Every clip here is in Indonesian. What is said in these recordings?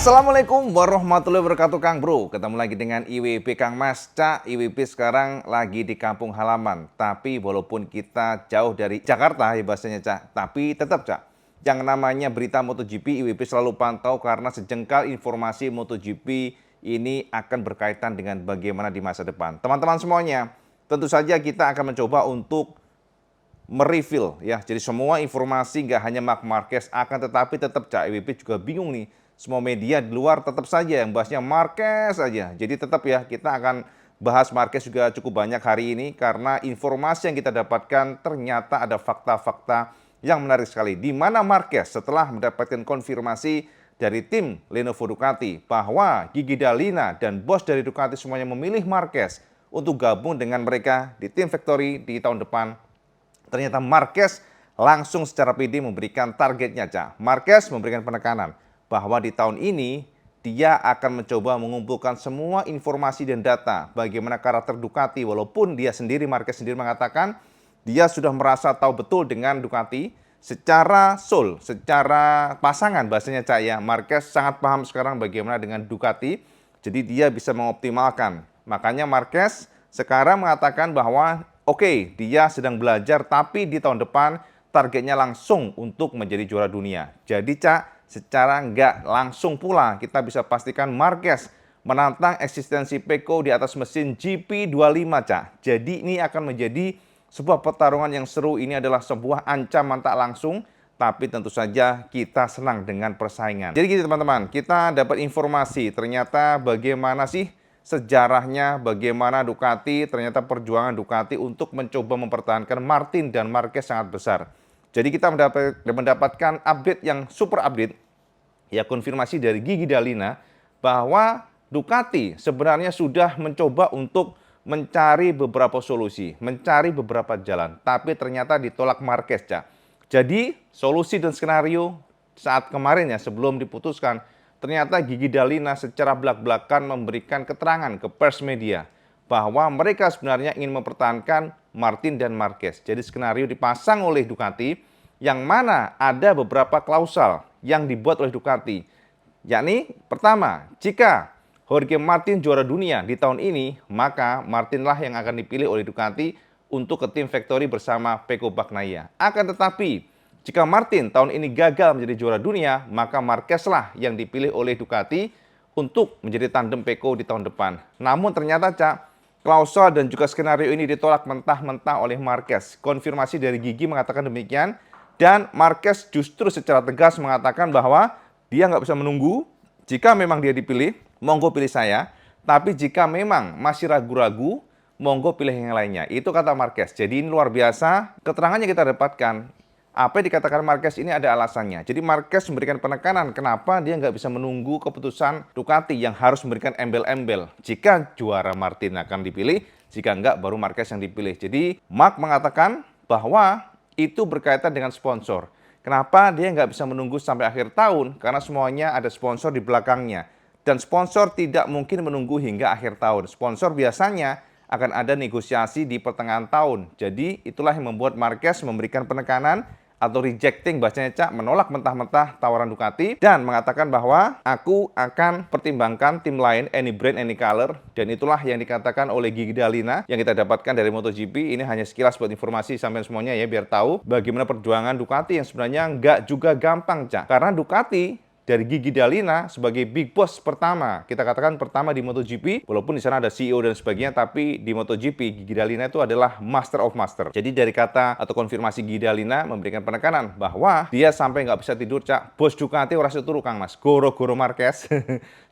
Assalamualaikum warahmatullahi wabarakatuh Kang Bro. Ketemu lagi dengan IWB Kang Mas. Cak, IWB sekarang lagi di kampung halaman. Tapi walaupun kita jauh dari Jakarta ya bahasanya Cak, tapi tetap Cak, yang namanya berita MotoGP IWB selalu pantau karena sejengkal informasi MotoGP ini akan berkaitan dengan bagaimana di masa depan. Teman-teman semuanya, tentu saja kita akan mencoba untuk mereveal ya. Jadi semua informasi nggak hanya Marc Marquez, akan tetapi tetap Cak, IWB juga bingung nih. Semua media di luar tetap saja yang bahasnya Marquez saja. Jadi tetap ya, kita akan bahas Marquez juga cukup banyak hari ini karena informasi yang kita dapatkan ternyata ada fakta-fakta yang menarik sekali. Di mana Marquez setelah mendapatkan konfirmasi dari tim Lenovo Ducati bahwa Gigi Dall'Igna dan bos dari Ducati semuanya memilih Marquez untuk gabung dengan mereka di tim Factory di tahun depan. Ternyata Marquez langsung secara pede memberikan targetnya, Cak. Marquez memberikan penekanan bahwa di tahun ini dia akan mencoba mengumpulkan semua informasi dan data bagaimana karakter Ducati, walaupun dia sendiri, Marquez sendiri mengatakan dia sudah merasa tahu betul dengan Ducati secara soul, secara pasangan bahasanya Cak ya. Marquez sangat paham sekarang bagaimana dengan Ducati, jadi dia bisa mengoptimalkan. Makanya Marquez sekarang mengatakan bahwa oke, dia sedang belajar tapi di tahun depan targetnya langsung untuk menjadi juara dunia. Jadi Cak, secara nggak langsung pula kita bisa pastikan Marquez menantang eksistensi Pecco di atas mesin GP25 Cak. Jadi ini akan menjadi sebuah pertarungan yang seru. Ini adalah sebuah ancaman tak langsung, tapi tentu saja kita senang dengan persaingan. Jadi gitu teman-teman, kita dapat informasi ternyata bagaimana sih sejarahnya, bagaimana Ducati, ternyata perjuangan Ducati untuk mencoba mempertahankan Martin dan Marquez sangat besar. Jadi kita mendapatkan update yang super update, ya konfirmasi dari Gigi Dall'Igna bahwa Ducati sebenarnya sudah mencoba untuk mencari beberapa solusi, mencari beberapa jalan, tapi ternyata ditolak Marquez, Cak. Jadi solusi dan skenario saat kemarin ya sebelum diputuskan, ternyata Gigi Dall'Igna secara belak-belakan memberikan keterangan ke pers media bahwa mereka sebenarnya ingin mempertahankan Martin dan Marquez. Jadi skenario dipasang oleh Ducati yang mana ada beberapa klausal yang dibuat oleh Ducati. Yakni pertama, jika Jorge Martin juara dunia di tahun ini, maka Martinlah yang akan dipilih oleh Ducati untuk ke tim Factory bersama Pecco Bagnaia. Akan tetapi, jika Martin tahun ini gagal menjadi juara dunia, maka Marquezlah yang dipilih oleh Ducati untuk menjadi tandem Pecco di tahun depan. Namun ternyata Cak, klausal dan juga skenario ini ditolak mentah-mentah oleh Marquez. Konfirmasi dari Gigi mengatakan demikian, dan Marquez justru secara tegas mengatakan bahwa dia nggak bisa menunggu. Jika memang dia dipilih, monggo pilih saya. Tapi jika memang masih ragu-ragu, monggo pilih yang lainnya. Itu kata Marquez. Jadi ini luar biasa. Keterangannya kita dapatkan. Apa yang dikatakan Marquez ini ada alasannya. Jadi Marquez memberikan penekanan kenapa dia nggak bisa menunggu keputusan Ducati yang harus memberikan embel-embel. Jika juara Martin akan dipilih, jika enggak baru Marquez yang dipilih. Jadi Marc mengatakan bahwa itu berkaitan dengan sponsor. Kenapa dia nggak bisa menunggu sampai akhir tahun? Karena semuanya ada sponsor di belakangnya. Dan sponsor tidak mungkin menunggu hingga akhir tahun. Sponsor biasanya akan ada negosiasi di pertengahan tahun. Jadi itulah yang membuat Marquez memberikan penekanan atau rejecting bahasanya Cak, menolak mentah-mentah tawaran Ducati dan mengatakan bahwa aku akan pertimbangkan tim lain, any brand, any color, dan itulah yang dikatakan oleh Gigi Dall'Igna yang kita dapatkan dari MotoGP. Ini hanya sekilas buat informasi sampai semuanya ya, biar tahu bagaimana perjuangan Ducati yang sebenarnya nggak juga gampang Cak, karena Ducati dari Gigi Dall'Igna sebagai big boss pertama, kita katakan pertama di MotoGP, walaupun di sana ada CEO dan sebagainya, tapi di MotoGP Gigi Dall'Igna itu adalah master of master. Jadi dari kata atau konfirmasi Gigi Dall'Igna memberikan penekanan bahwa dia sampai nggak bisa tidur Cak, bos Ducati ora turu Kang Mas, goro-goro Marquez.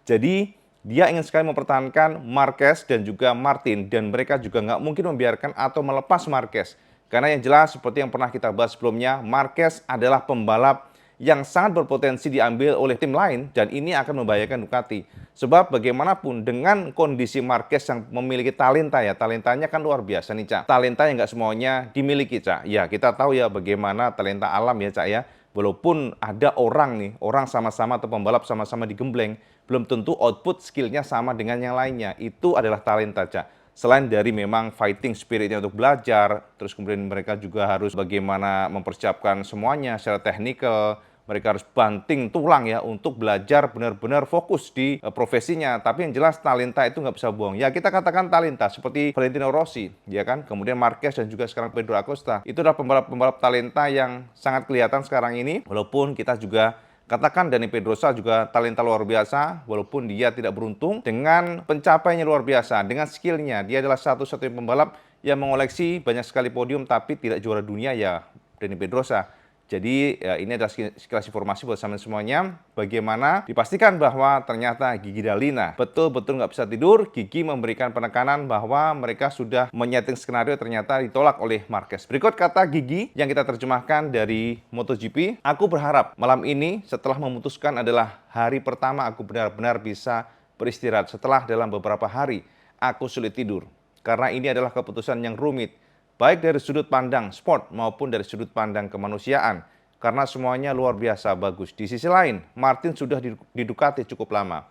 Jadi dia ingin sekali mempertahankan Marquez dan juga Martin, dan mereka juga nggak mungkin membiarkan atau melepas Marquez. Karena yang jelas seperti yang pernah kita bahas sebelumnya, Marquez adalah pembalap yang sangat berpotensi diambil oleh tim lain dan ini akan membahayakan Ducati. Sebab bagaimanapun dengan kondisi Marquez yang memiliki talenta ya, talentanya kan luar biasa nih Cak. Talenta yang nggak semuanya dimiliki Cak. Ya kita tahu ya bagaimana talenta alam ya Cak ya. Walaupun ada orang nih, orang sama-sama atau pembalap sama-sama digembleng, belum tentu output skillnya sama dengan yang lainnya. Itu adalah talenta Cak. Selain dari memang fighting spiritnya untuk belajar, terus kemudian mereka juga harus bagaimana mempersiapkan semuanya secara teknikal, mereka harus banting tulang ya untuk belajar benar-benar fokus di profesinya. Tapi yang jelas talenta itu nggak bisa bohong. Ya kita katakan talenta seperti Valentino Rossi, ya kan? Kemudian Marquez dan juga sekarang Pedro Acosta. Itu adalah pembalap-pembalap talenta yang sangat kelihatan sekarang ini. Walaupun kita juga katakan Dani Pedrosa juga talenta luar biasa, walaupun dia tidak beruntung dengan pencapaiannya luar biasa, dengan skillnya. Dia adalah satu-satunya pembalap yang mengoleksi banyak sekali podium tapi tidak juara dunia ya Dani Pedrosa. Jadi ya, ini adalah sekilas informasi buat teman semuanya. Bagaimana dipastikan bahwa ternyata Gigi Dalina betul-betul nggak bisa tidur. Gigi memberikan penekanan bahwa mereka sudah menyeting skenario ternyata ditolak oleh Marquez. Berikut kata Gigi yang kita terjemahkan dari MotoGP. Aku berharap malam ini setelah memutuskan adalah hari pertama aku benar-benar bisa beristirahat. Setelah dalam beberapa hari aku sulit tidur. Karena ini adalah keputusan yang rumit. Baik dari sudut pandang sport maupun dari sudut pandang kemanusiaan. Karena semuanya luar biasa bagus. Di sisi lain, Martin sudah di Ducati cukup lama.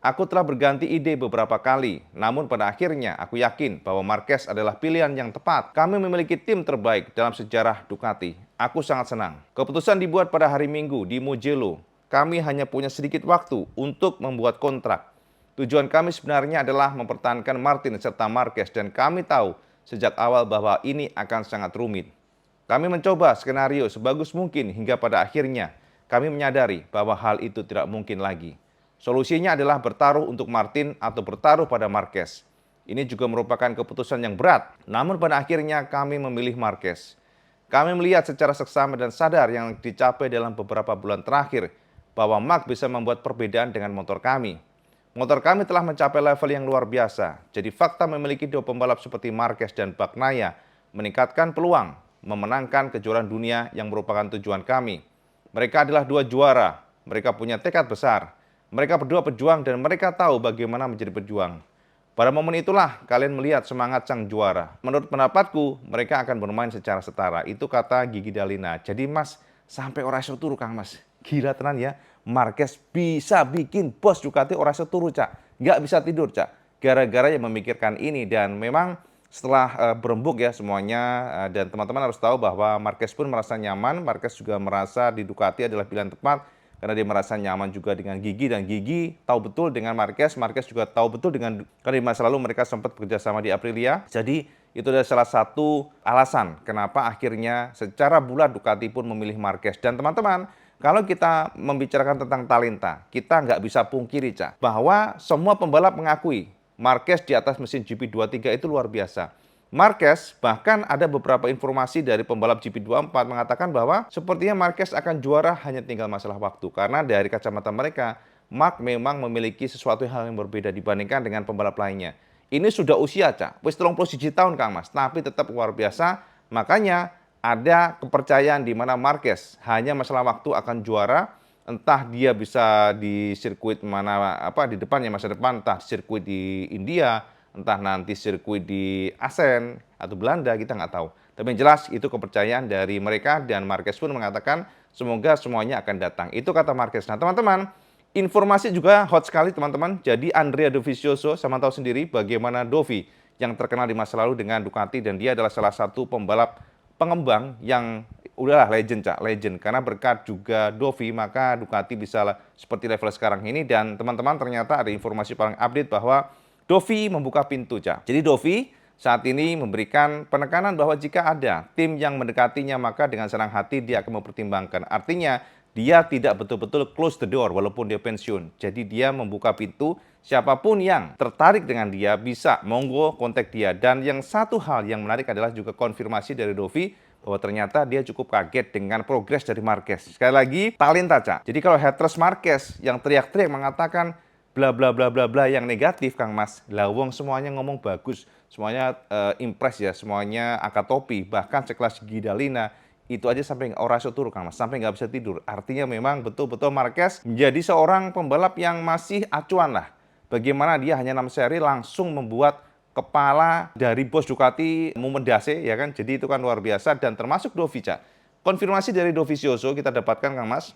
Aku telah berganti ide beberapa kali, namun pada akhirnya aku yakin bahwa Marquez adalah pilihan yang tepat. Kami memiliki tim terbaik dalam sejarah Ducati. Aku sangat senang. Keputusan dibuat pada hari Minggu di Mugello. Kami hanya punya sedikit waktu untuk membuat kontrak. Tujuan kami sebenarnya adalah mempertahankan Martin serta Marquez dan kami tahu sejak awal bahwa ini akan sangat rumit. Kami mencoba skenario sebagus mungkin hingga pada akhirnya kami menyadari bahwa hal itu tidak mungkin lagi. Solusinya adalah bertaruh untuk Martin atau bertaruh pada Marquez. Ini juga merupakan keputusan yang berat, namun pada akhirnya kami memilih Marquez. Kami melihat secara seksama dan sadar yang dicapai dalam beberapa bulan terakhir bahwa Mark bisa membuat perbedaan dengan motor kami. Motor kami telah mencapai level yang luar biasa. Jadi fakta memiliki dua pembalap seperti Marquez dan Bagnaia meningkatkan peluang memenangkan kejuaraan dunia yang merupakan tujuan kami. Mereka adalah dua juara. Mereka punya tekad besar. Mereka berdua pejuang dan mereka tahu bagaimana menjadi pejuang. Pada momen itulah kalian melihat semangat sang juara. Menurut pendapatku, mereka akan bermain secara setara. Itu kata Gigi Dalina. Jadi Mas, sampai ora iso turu Kang Mas. Gila tenan ya. Marquez bisa bikin bos Ducati ora iso turu, Cak. Nggak bisa tidur, Cak. Gara-gara yang memikirkan ini dan memang setelah berembuk ya semuanya dan teman-teman harus tahu bahwa Marquez pun merasa nyaman. Marquez juga merasa di Ducati adalah pilihan tepat karena dia merasa nyaman juga dengan Gigi dan Gigi tahu betul dengan Marquez. Marquez juga tahu betul dengan karena di masa lalu mereka sempat bekerja sama di Aprilia. Jadi itu adalah salah satu alasan kenapa akhirnya secara bulat Ducati pun memilih Marquez. Dan teman-teman, kalau kita membicarakan tentang talenta, kita nggak bisa pungkiri, Cak, bahwa semua pembalap mengakui Marquez di atas mesin GP23 itu luar biasa. Marquez bahkan ada beberapa informasi dari pembalap GP24 mengatakan bahwa sepertinya Marquez akan juara hanya tinggal masalah waktu. Karena dari kacamata mereka, Mark memang memiliki sesuatu hal yang berbeda dibandingkan dengan pembalap lainnya. Ini sudah usia, Cak. Wis 31 tahun, Kang Mas, tapi tetap luar biasa. Makanya ada kepercayaan di mana Marquez hanya masalah waktu akan juara, entah dia bisa di sirkuit mana di depannya masa depan, entah sirkuit di India, entah nanti sirkuit di Asen atau Belanda, kita nggak tahu. Tapi yang jelas itu kepercayaan dari mereka dan Marquez pun mengatakan semoga semuanya akan datang. Itu kata Marquez. Nah teman-teman, informasi juga hot sekali teman-teman. Jadi Andrea Dovizioso sama tahu sendiri bagaimana Dovi yang terkenal di masa lalu dengan Ducati dan dia adalah salah satu pembalap pengembang yang udahlah legend, Cak, legend. Karena berkat juga Dovi, maka Ducati bisa seperti level sekarang ini. Dan teman-teman ternyata ada informasi paling update bahwa Dovi membuka pintu, Cak. Jadi Dovi saat ini memberikan penekanan bahwa jika ada tim yang mendekatinya, maka dengan senang hati dia akan mempertimbangkan. Artinya dia tidak betul-betul close the door walaupun dia pensiun. Jadi dia membuka pintu, siapapun yang tertarik dengan dia bisa monggo kontak dia. Dan yang satu hal yang menarik adalah juga konfirmasi dari Dovi bahwa ternyata dia cukup kaget dengan progres dari Marquez. Sekali lagi, talenta, Cak. Jadi kalau haters Marquez yang teriak-teriak mengatakan bla bla bla bla bla yang negatif, Kang Mas, lah wong semuanya ngomong bagus, semuanya impress ya, semuanya angkat topi, bahkan sekelas Gigi Dalina itu aja sampai ora iso turu, Kang Mas, sampai nggak bisa tidur. Artinya memang betul-betul Marquez menjadi seorang pembalap yang masih acuan lah. Bagaimana dia hanya 6 seri langsung membuat kepala dari bos Ducati memendase ya kan. Jadi itu kan luar biasa dan termasuk Dovi, Cak. Konfirmasi dari Dovizioso kita dapatkan, Kang Mas.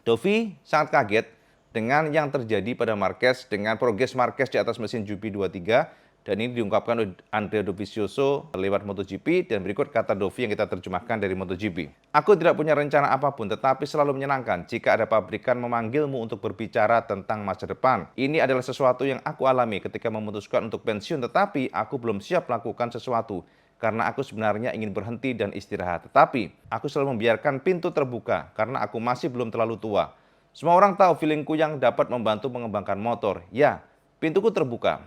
Dovi sangat kaget dengan yang terjadi pada Marquez dengan progres Marquez di atas mesin GP23 Dan ini diungkapkan oleh Andrea Dovizioso lewat MotoGP, dan berikut kata Dovi yang kita terjemahkan dari MotoGP. Aku tidak punya rencana apapun, tetapi selalu menyenangkan jika ada pabrikan memanggilmu untuk berbicara tentang masa depan. Ini adalah sesuatu yang aku alami ketika memutuskan untuk pensiun, tetapi aku belum siap melakukan sesuatu karena aku sebenarnya ingin berhenti dan istirahat. Tetapi aku selalu membiarkan pintu terbuka karena aku masih belum terlalu tua. Semua orang tahu feelingku yang dapat membantu mengembangkan motor. Ya, pintuku terbuka.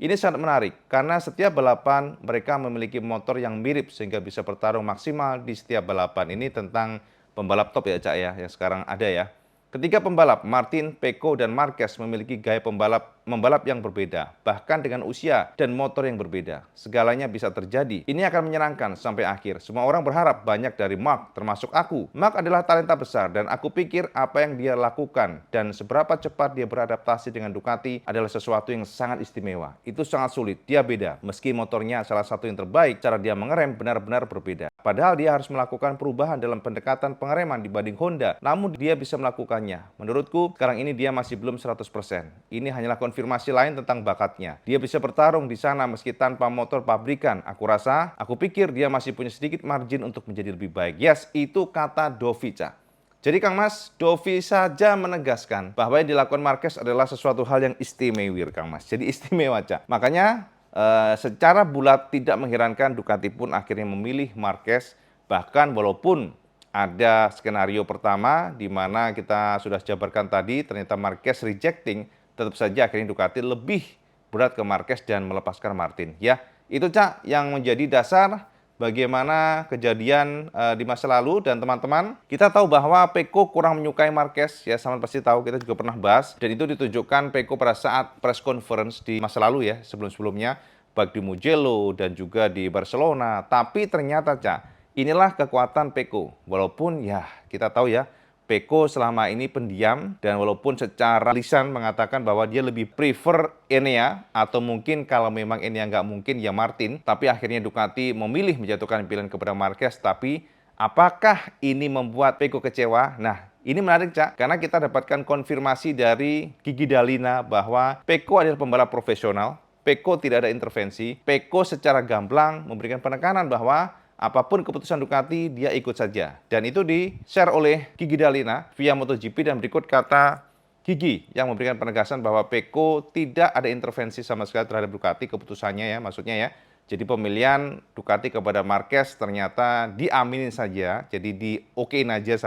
Ini sangat menarik karena setiap balapan mereka memiliki motor yang mirip sehingga bisa bertarung maksimal di setiap balapan. Ini tentang pembalap top ya Cak ya, yang sekarang ada ya. Ketiga pembalap, Martin, Pecco, dan Marquez memiliki gaya membalap yang berbeda, bahkan dengan usia dan motor yang berbeda. Segalanya bisa terjadi. Ini akan menyenangkan sampai akhir. Semua orang berharap banyak dari Mark, termasuk aku. Mark adalah talenta besar, dan aku pikir apa yang dia lakukan dan seberapa cepat dia beradaptasi dengan Ducati adalah sesuatu yang sangat istimewa. Itu sangat sulit, dia beda. Meski motornya salah satu yang terbaik, cara dia mengerem benar-benar berbeda. Padahal dia harus melakukan perubahan dalam pendekatan pengereman dibanding Honda, namun dia bisa melakukannya. Menurutku, sekarang ini dia masih belum 100%. Ini hanyalah konfirmasi lain tentang bakatnya. Dia bisa bertarung di sana meski tanpa motor pabrikan. Aku pikir dia masih punya sedikit margin untuk menjadi lebih baik. Yes, itu kata Dovica. Jadi Kang Mas, Dovi saja menegaskan bahwa yang dilakukan Marquez adalah sesuatu hal yang istimewa, Kang Mas. Jadi istimewa, Cak. Makanya secara bulat tidak mengherankan Ducati pun akhirnya memilih Marquez, bahkan walaupun ada skenario pertama di mana kita sudah jabarkan tadi, ternyata Marquez rejecting, tetap saja akhirnya Ducati lebih berat ke Marquez dan melepaskan Martin. Ya, itu Cak yang menjadi dasar bagaimana kejadian di masa lalu. Dan teman-teman, kita tahu bahwa Pecco kurang menyukai Marquez, ya sama pasti tahu, kita juga pernah bahas, dan itu ditunjukkan Pecco pada saat press conference di masa lalu ya, sebelum-sebelumnya, baik di Mugello dan juga di Barcelona. Tapi ternyata Cak, inilah kekuatan Pecco, walaupun ya kita tahu ya, Pecco selama ini pendiam, dan walaupun secara lisan mengatakan bahwa dia lebih prefer Enea, atau mungkin kalau memang Enea nggak mungkin ya Martin, tapi akhirnya Ducati memilih menjatuhkan pilihan kepada Marquez. Tapi apakah ini membuat Pecco kecewa? Nah, ini menarik Cak, karena kita dapatkan konfirmasi dari Gigi Dalina bahwa Pecco adalah pembalap profesional, Pecco tidak ada intervensi, Pecco secara gamblang memberikan penekanan bahwa apapun keputusan Ducati, dia ikut saja. Dan itu di-share oleh Gigi Dalina via MotoGP, dan berikut kata Gigi yang memberikan penegasan bahwa Pecco tidak ada intervensi sama sekali terhadap Ducati, keputusannya ya, maksudnya ya. Jadi pemilihan Ducati kepada Marquez ternyata diaminin saja, jadi di-okein aja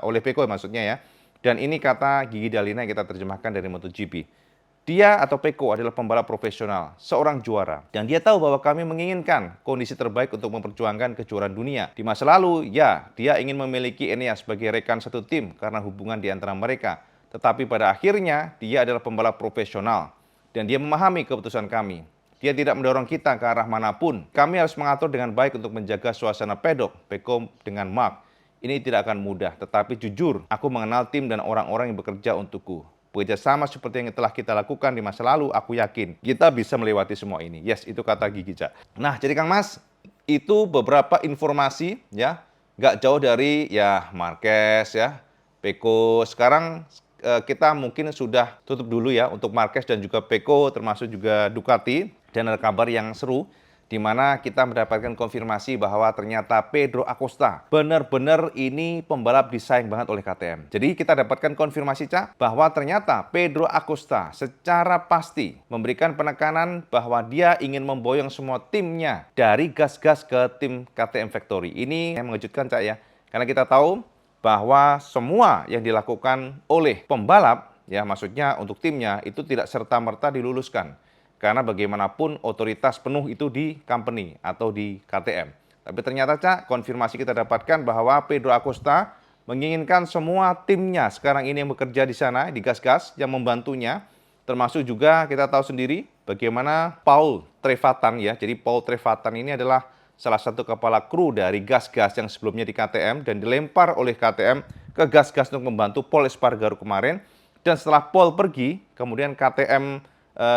oleh Pecco maksudnya ya. Dan ini kata Gigi Dalina yang kita terjemahkan dari MotoGP. Dia atau Pecco adalah pembalap profesional, seorang juara. Dan dia tahu bahwa kami menginginkan kondisi terbaik untuk memperjuangkan kejuaraan dunia. Di masa lalu, ya, dia ingin memiliki Enea sebagai rekan satu tim karena hubungan di antara mereka. Tetapi pada akhirnya, dia adalah pembalap profesional. Dan dia memahami keputusan kami. Dia tidak mendorong kita ke arah manapun. Kami harus mengatur dengan baik untuk menjaga suasana pedok, Pecco dengan Mark. Ini tidak akan mudah, tetapi jujur, aku mengenal tim dan orang-orang yang bekerja untukku. Bekerja sama seperti yang telah kita lakukan di masa lalu, aku yakin kita bisa melewati semua ini. Yes, itu kata Gigi Cak. Nah, jadi Kang Mas, itu beberapa informasi ya, nggak jauh dari ya Marquez ya, Pecco. Sekarang kita mungkin sudah tutup dulu ya untuk Marquez dan juga Pecco, termasuk juga Ducati. Dan ada kabar yang seru, di mana kita mendapatkan konfirmasi bahwa ternyata Pedro Acosta benar-benar ini pembalap disayang banget oleh KTM. Jadi kita dapatkan konfirmasi Cak, bahwa ternyata Pedro Acosta secara pasti memberikan penekanan bahwa dia ingin memboyong semua timnya dari gas-gas ke tim KTM Factory. Ini yang mengejutkan Cak ya, karena kita tahu bahwa semua yang dilakukan oleh pembalap, ya maksudnya untuk timnya, itu tidak serta-merta diluluskan. Karena bagaimanapun otoritas penuh itu di company atau di KTM. Tapi ternyata Cak, konfirmasi kita dapatkan bahwa Pedro Acosta menginginkan semua timnya sekarang ini yang bekerja di sana, di gas-gas, yang membantunya. Termasuk juga kita tahu sendiri bagaimana Paul Trevatan ya. Jadi Paul Trevatan ini adalah salah satu kepala kru dari gas-gas yang sebelumnya di KTM dan dilempar oleh KTM ke gas-gas untuk membantu Pol Espargaro kemarin. Dan setelah Paul pergi, kemudian KTM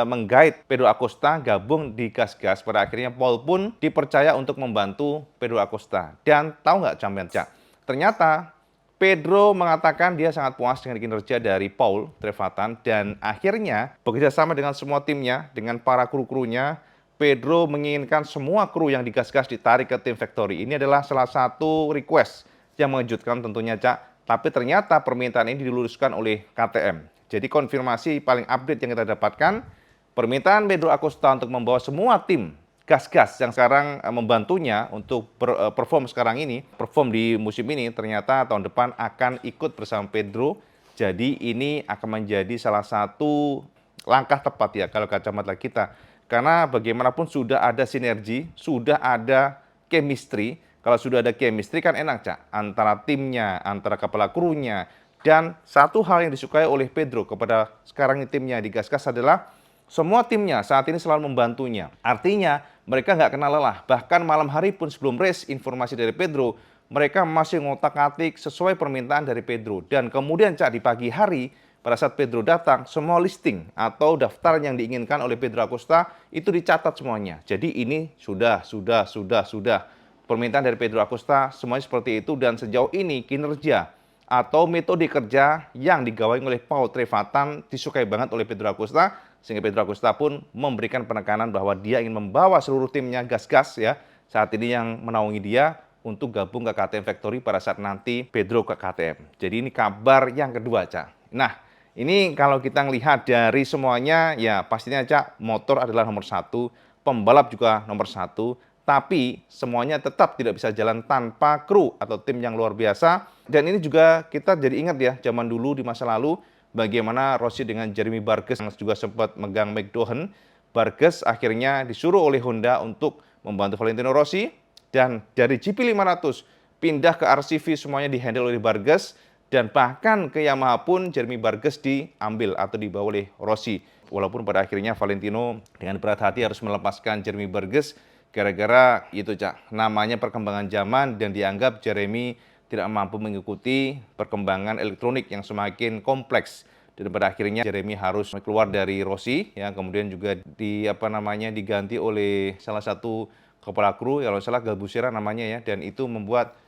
menggait Pedro Acosta gabung di gas-gas. Pada akhirnya Paul pun dipercaya untuk membantu Pedro Acosta. Dan tahu nggak Campion Cak? Ternyata Pedro mengatakan dia sangat puas dengan kinerja dari Paul Trevatan dan akhirnya bekerja sama dengan semua timnya, dengan para kru-krunya, Pedro menginginkan semua kru yang digas-gas ditarik ke tim factory. Ini adalah salah satu request yang mengejutkan tentunya, Cak. Tapi ternyata permintaan ini diluruskan oleh KTM. Jadi konfirmasi paling update yang kita dapatkan, permintaan Pedro Acosta untuk membawa semua tim gas-gas yang sekarang membantunya untuk perform sekarang ini, perform di musim ini, ternyata tahun depan akan ikut bersama Pedro. Jadi ini akan menjadi salah satu langkah tepat ya kalau kacamata kita. Karena bagaimanapun sudah ada sinergi, sudah ada chemistry. Kalau sudah ada chemistry kan enak, Cak. Antara timnya, antara kepala krunya. Dan satu hal yang disukai oleh Pedro kepada sekarang ini timnya di Gas-Gas adalah semua timnya saat ini selalu membantunya. Artinya mereka nggak kenal lelah. Bahkan malam hari pun sebelum race, informasi dari Pedro, mereka masih ngotak-atik sesuai permintaan dari Pedro. Dan kemudian, Cak, di pagi hari, pada saat Pedro datang, semua listing atau daftar yang diinginkan oleh Pedro Acosta itu dicatat semuanya. Jadi ini sudah. Permintaan dari Pedro Acosta semuanya seperti itu, dan sejauh ini kinerja atau metode kerja yang digawain oleh Pau Trevatan disukai banget oleh Pedro Acosta, sehingga Pedro Acosta pun memberikan penekanan bahwa dia ingin membawa seluruh timnya gas-gas ya saat ini yang menaungi dia untuk gabung ke KTM Factory pada saat nanti Pedro ke KTM. Jadi ini kabar yang kedua, Cak. Nah, ini kalau kita melihat dari semuanya, ya pastinya, Cak, motor adalah nomor satu, pembalap juga nomor satu, tapi semuanya tetap tidak bisa jalan tanpa kru atau tim yang luar biasa. Dan ini juga kita jadi ingat ya, zaman dulu di masa lalu, bagaimana Rossi dengan Jeremy Vargas yang juga sempat megang McLaren. Vargas akhirnya disuruh oleh Honda untuk membantu Valentino Rossi, dan dari GP500 pindah ke RCV semuanya dihandle oleh Vargas, dan bahkan ke Yamaha pun Jeremy Vargas diambil atau dibawa oleh Rossi. Walaupun pada akhirnya Valentino dengan berat hati harus melepaskan Jeremy Vargas gara-gara itu, Cak, namanya perkembangan zaman dan dianggap Jeremy tidak mampu mengikuti perkembangan elektronik yang semakin kompleks. Dan pada akhirnya Jeremy harus keluar dari Rossi ya, kemudian juga diganti oleh salah satu kepala kru, kalau salah Galbusera namanya ya, dan itu membuat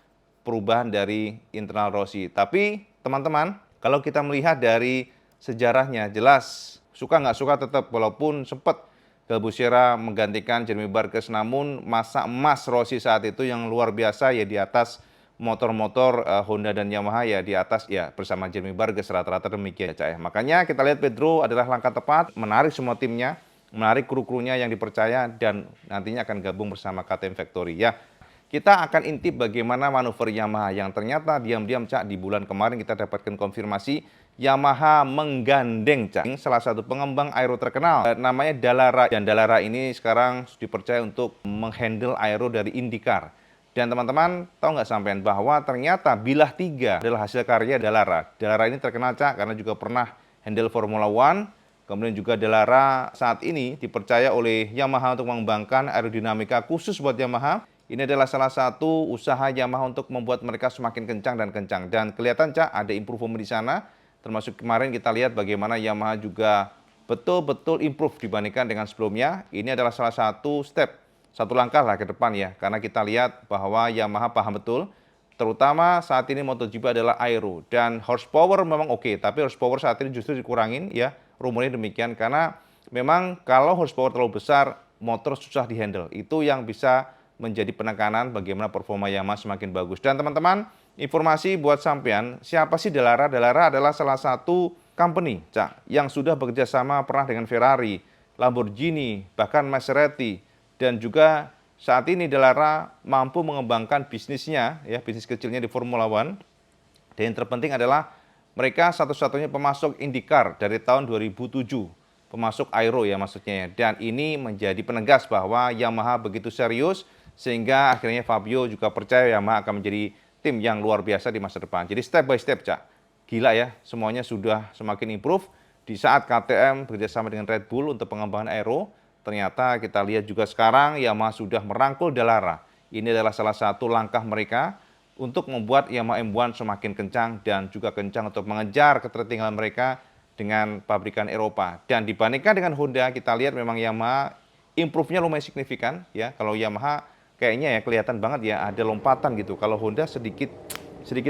perubahan dari internal Rossi. Tapi teman-teman, kalau kita melihat dari sejarahnya, jelas suka nggak suka tetap, walaupun sempat Galbusera menggantikan Jeremy Vargas, namun masa emas Rossi saat itu yang luar biasa ya di atas motor-motor Honda dan Yamaha, ya di atas ya bersama Jeremy Vargas, rata-rata demikian, Cak, ya. Makanya kita lihat Pedro adalah langkah tepat, menarik semua timnya, menarik kru-krunya yang dipercaya, dan nantinya akan gabung bersama KTM Factory ya. Kita akan intip bagaimana manuver Yamaha yang ternyata diam-diam, Cak, di bulan kemarin kita dapatkan konfirmasi Yamaha menggandeng, Cak, salah satu pengembang aero terkenal namanya Dallara, dan Dallara ini sekarang dipercaya untuk menghandle aero dari IndyCar. Dan teman-teman tahu nggak sampean bahwa ternyata Bilah 3 adalah hasil karya Dallara. Dallara ini terkenal, Cak, karena juga pernah handle Formula One. Kemudian juga Dallara saat ini dipercaya oleh Yamaha untuk mengembangkan aerodinamika khusus buat Yamaha. Ini adalah salah satu usaha Yamaha untuk membuat mereka semakin kencang dan kencang. Dan kelihatan, Cak, ada improvement di sana. Termasuk kemarin kita lihat bagaimana Yamaha juga betul-betul improve dibandingkan dengan sebelumnya. Ini adalah salah satu step, satu langkah lah ke depan ya. Karena kita lihat bahwa Yamaha paham betul, terutama saat ini MotoGP adalah aero. Dan horsepower memang oke, tapi horsepower saat ini justru dikurangin ya. Rumornya demikian, karena memang kalau horsepower terlalu besar, motor susah dihandle. Itu yang bisa menjadi penekanan bagaimana performa Yamaha semakin bagus. Dan teman-teman, informasi buat sampean, siapa sih Dallara? Dallara adalah salah satu company, Cak, yang sudah bekerja sama pernah dengan Ferrari, Lamborghini, bahkan Maserati, dan juga saat ini Dallara mampu mengembangkan bisnisnya, ya, bisnis kecilnya di Formula One. Dan yang terpenting adalah mereka satu-satunya pemasok IndyCar dari tahun 2007. Pemasok aero ya maksudnya. Dan ini menjadi penegas bahwa Yamaha begitu serius, sehingga akhirnya Fabio juga percaya Yamaha akan menjadi tim yang luar biasa di masa depan. Jadi step by step, Cak. Gila ya, semuanya sudah semakin improve. Di saat KTM bekerjasama dengan Red Bull untuk pengembangan aero, ternyata kita lihat juga sekarang Yamaha sudah merangkul Dallara. Ini adalah salah satu langkah mereka untuk membuat Yamaha M1 semakin kencang dan juga kencang untuk mengejar ketertinggalan mereka dengan pabrikan Eropa. Dan dibandingkan dengan Honda, kita lihat memang Yamaha improve-nya lumayan signifikan ya. Kalau Yamaha kayaknya ya kelihatan banget ya ada lompatan gitu. Kalau Honda sedikit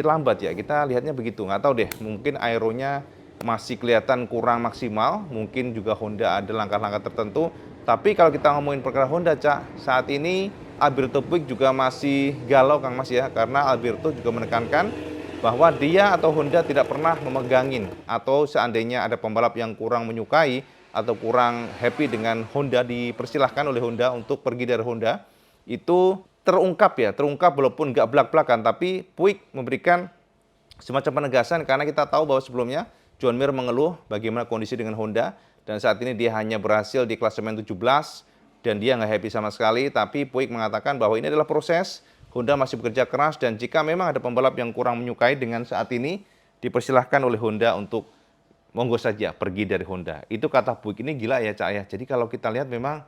lambat ya. Kita lihatnya begitu. Nggak tahu deh, mungkin aeronya masih kelihatan kurang maksimal. Mungkin juga Honda ada langkah-langkah tertentu. Tapi kalau kita ngomongin perkara Honda, Cak, saat ini Alberto Puig juga masih galau, Kang Mas ya, karena Alberto juga menekankan bahwa dia atau Honda tidak pernah memegangin, atau seandainya ada pembalap yang kurang menyukai atau kurang happy dengan Honda, dipersilahkan oleh Honda untuk pergi dari Honda. Itu terungkap walaupun nggak belak-belakan, tapi Puig memberikan semacam penegasan karena kita tahu bahwa sebelumnya John Mir mengeluh bagaimana kondisi dengan Honda dan saat ini dia hanya berhasil di klasemen 17 dan dia nggak happy sama sekali, tapi Puig mengatakan bahwa ini adalah proses, Honda masih bekerja keras dan jika memang ada pembalap yang kurang menyukai dengan saat ini, dipersilahkan oleh Honda untuk monggo saja pergi dari Honda. Itu kata Puig. Ini gila ya, Cak ya. Jadi kalau kita lihat memang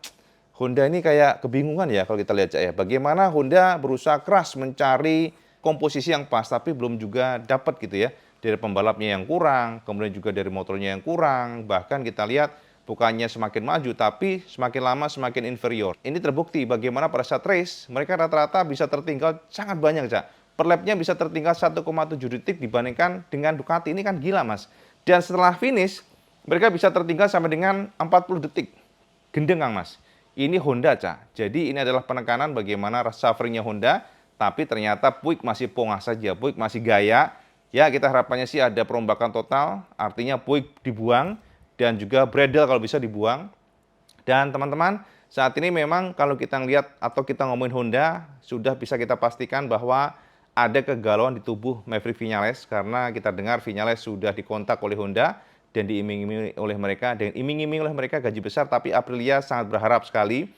Honda ini kayak kebingungan ya kalau kita lihat, Cak ya. Bagaimana Honda berusaha keras mencari komposisi yang pas tapi belum juga dapat gitu ya. Dari pembalapnya yang kurang, kemudian juga dari motornya yang kurang. Bahkan kita lihat bukannya semakin maju tapi semakin lama semakin inferior. Ini terbukti bagaimana pada saat race mereka rata-rata bisa tertinggal sangat banyak, Cak. Per lap-nya bisa tertinggal 1,7 detik dibandingkan dengan Ducati. Ini kan gila, Mas. Dan setelah finish mereka bisa tertinggal sampai dengan 40 detik. Gendeng, Kang Mas. Ini Honda, Cak. Jadi ini adalah penekanan bagaimana sufferingnya Honda, tapi ternyata Puig masih pongah saja, Puig masih gaya. Ya, kita harapannya sih ada perombakan total, artinya Puig dibuang, dan juga Bradle kalau bisa dibuang. Dan teman-teman, saat ini memang kalau kita lihat atau kita ngomongin Honda, sudah bisa kita pastikan bahwa ada kegalauan di tubuh Maverick Viñales, karena kita dengar Viñales sudah dikontak oleh Honda, dan diiming-iming oleh mereka gaji besar, tapi Aprilia sangat berharap sekali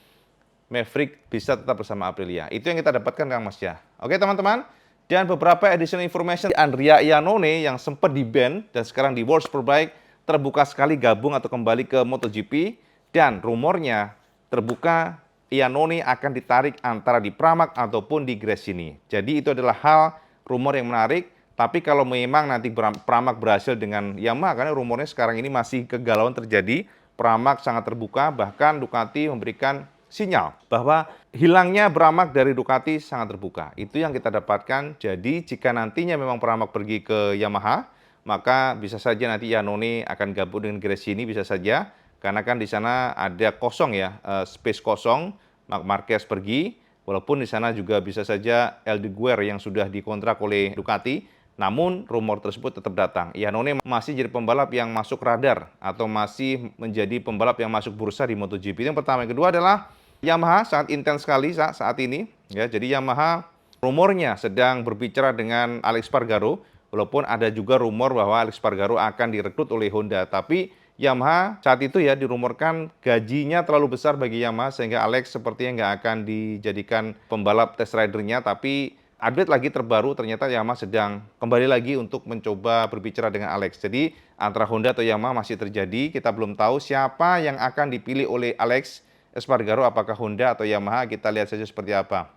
Maverick bisa tetap bersama Aprilia. Itu yang kita dapatkan, Kang Mas ya. Oke teman-teman, dan beberapa additional information, Andrea Iannone yang sempat di-ban dan sekarang di World Superbike terbuka sekali gabung atau kembali ke MotoGP, dan rumornya terbuka Iannone akan ditarik antara di Pramac ataupun di Gresini. Jadi itu adalah hal rumor yang menarik. Tapi kalau memang nanti Pramac berhasil dengan Yamaha, karena rumornya sekarang ini masih kegalauan terjadi, Pramac sangat terbuka, bahkan Ducati memberikan sinyal bahwa hilangnya Pramac dari Ducati sangat terbuka. Itu yang kita dapatkan. Jadi jika nantinya memang Pramac pergi ke Yamaha, maka bisa saja nanti Iannone akan gabung dengan Gresini, bisa saja. Karena kan di sana ada kosong ya, space kosong, Marc Marquez pergi, walaupun di sana juga bisa saja El Diguer yang sudah dikontrak oleh Ducati, namun rumor tersebut tetap datang. Iannone masih jadi pembalap yang masuk radar atau masih menjadi pembalap yang masuk bursa di MotoGP. Yang pertama, yang kedua adalah Yamaha sangat intens sekali saat ini. Ya, jadi Yamaha rumornya sedang berbicara dengan Alex Spargaro, walaupun ada juga rumor bahwa Alex Spargaro akan direkrut oleh Honda, tapi Yamaha saat itu ya dirumorkan gajinya terlalu besar bagi Yamaha sehingga Alex sepertinya nggak akan dijadikan pembalap test ridernya. Tapi update lagi terbaru ternyata Yamaha sedang kembali lagi untuk mencoba berbicara dengan Alex. Jadi antara Honda atau Yamaha masih terjadi. Kita belum tahu siapa yang akan dipilih oleh Alex Espargaro, apakah Honda atau Yamaha. Kita lihat saja seperti apa.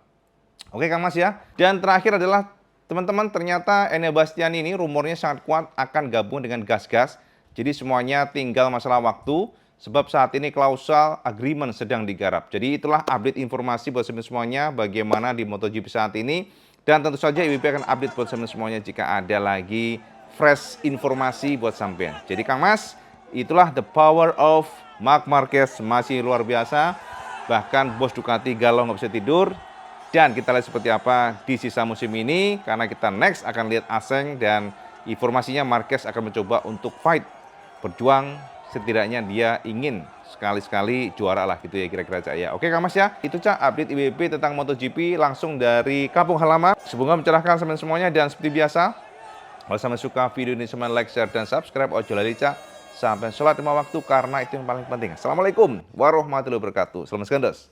Oke Kang Mas ya. Dan terakhir adalah teman-teman, ternyata Enea Bastian ini rumornya sangat kuat akan gabung dengan Gas-Gas. Jadi semuanya tinggal masalah waktu, sebab saat ini klausul agreement sedang digarap. Jadi itulah update informasi buat semuanya bagaimana di MotoGP saat ini. Dan tentu saja IWP akan update buat semuanya jika ada lagi fresh informasi buat sampean. Jadi Kang Mas, itulah the power of Marc Marquez, masih luar biasa. Bahkan bos Ducati galau nggak bisa tidur. Dan kita lihat seperti apa di sisa musim ini, karena kita next akan lihat Aseng dan informasinya Marquez akan mencoba untuk fight, berjuang, setidaknya dia ingin sekali-sekali juara lah gitu ya kira-kira Cak ya. Oke Kang Mas ya, itu Cak update IWP tentang MotoGP langsung dari kampung halaman. Semoga mencerahkan semuanya dan seperti biasa, kalau sampai suka video ini semua like, share, dan subscribe. Ojo lali Cak, sampai sholat 5 waktu karena itu yang paling penting. Assalamualaikum warahmatullahi wabarakatuh. Selamat sekandos.